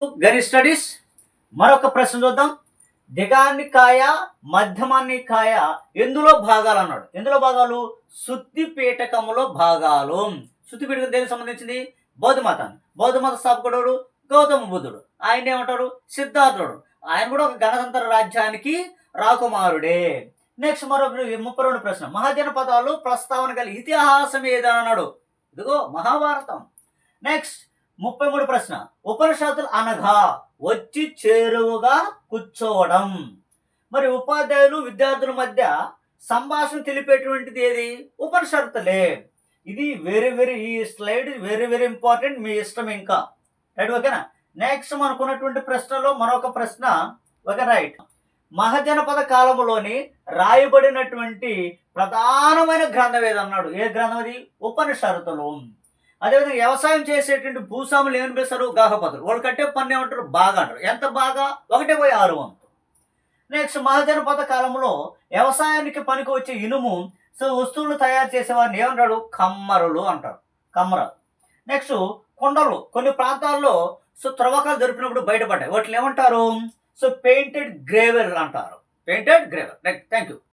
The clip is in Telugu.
గరి స్టడీస్ మరొక ప్రశ్న చూద్దాం. దిగాన్ని కాయ మధ్యమాన్ని కాయ ఎందులో భాగాలు అన్నాడు. ఎందులో భాగాలు? శుద్ధి పీఠకములో భాగాలు. శుద్ధి పీఠకం దేనికి సంబంధించింది? బౌద్ధ మతాన్ని. బౌద్ధ మత స్థాపకుడు గౌతమ బుద్ధుడు. ఆయన ఏమంటారు? సిద్ధార్థుడు. ఆయన కూడా ఒక గణతంత్ర రాజ్యానికి రాకుమారుడే. నెక్స్ట్ మరొక 32 ప్రశ్న. మహాజనపదాలు ప్రస్తావన గల ఇతిహాసం ఏదన్నాడు. ఇదిగో మహాభారతం. నెక్స్ట్ 33 ప్రశ్న. ఉపనిషత్తులు అనగా వచ్చి చేరువుగా కూర్చోవడం. మరి ఉపాధ్యాయులు విద్యార్థుల మధ్య సంభాషణ తెలిపేటువంటిది ఏది? ఉపనిషత్తులే. ఇది ఈ స్లైడ్ వెరీ ఇంపార్టెంట్. మీ ఇష్టం ఇంకా రైట్. ఓకేనా? నెక్స్ట్ మనకున్నటువంటి ప్రశ్నలో మరొక ప్రశ్న. Okay right. మహాజనపద కాలంలోని రాయబడినటువంటి ప్రధానమైన గ్రంథం ఏదన్నాడు. ఏ గ్రంథం అది? ఉపనిషత్తులు. అదేవిధంగా వ్యవసాయం చేసేటువంటి భూస్వాములు ఏమని పిలుస్తారు? గాహపతులు. వాళ్ళు కట్టే పన్ను ఏమంటారు? బాగా అంటారు. ఎంత బాగా? 1/6 వంతు. నెక్స్ట్ మహాజనపద కాలంలో వ్యవసాయానికి పనికి వచ్చే ఇనుము వస్తువులు తయారు చేసేవారిని ఏమంటాడు? కమ్మరులు అంటారు. కమ్మరాలు. నెక్స్ట్ కొండలు కొన్ని ప్రాంతాల్లో త్రవ్వకాలు జరిపినప్పుడు బయటపడ్డాయి. వాటిని ఏమంటారు? పెయింటెడ్ గ్రేవెల్ అంటారు. పెయింటెడ్ గ్రేవెల్. రైట్. Thank you.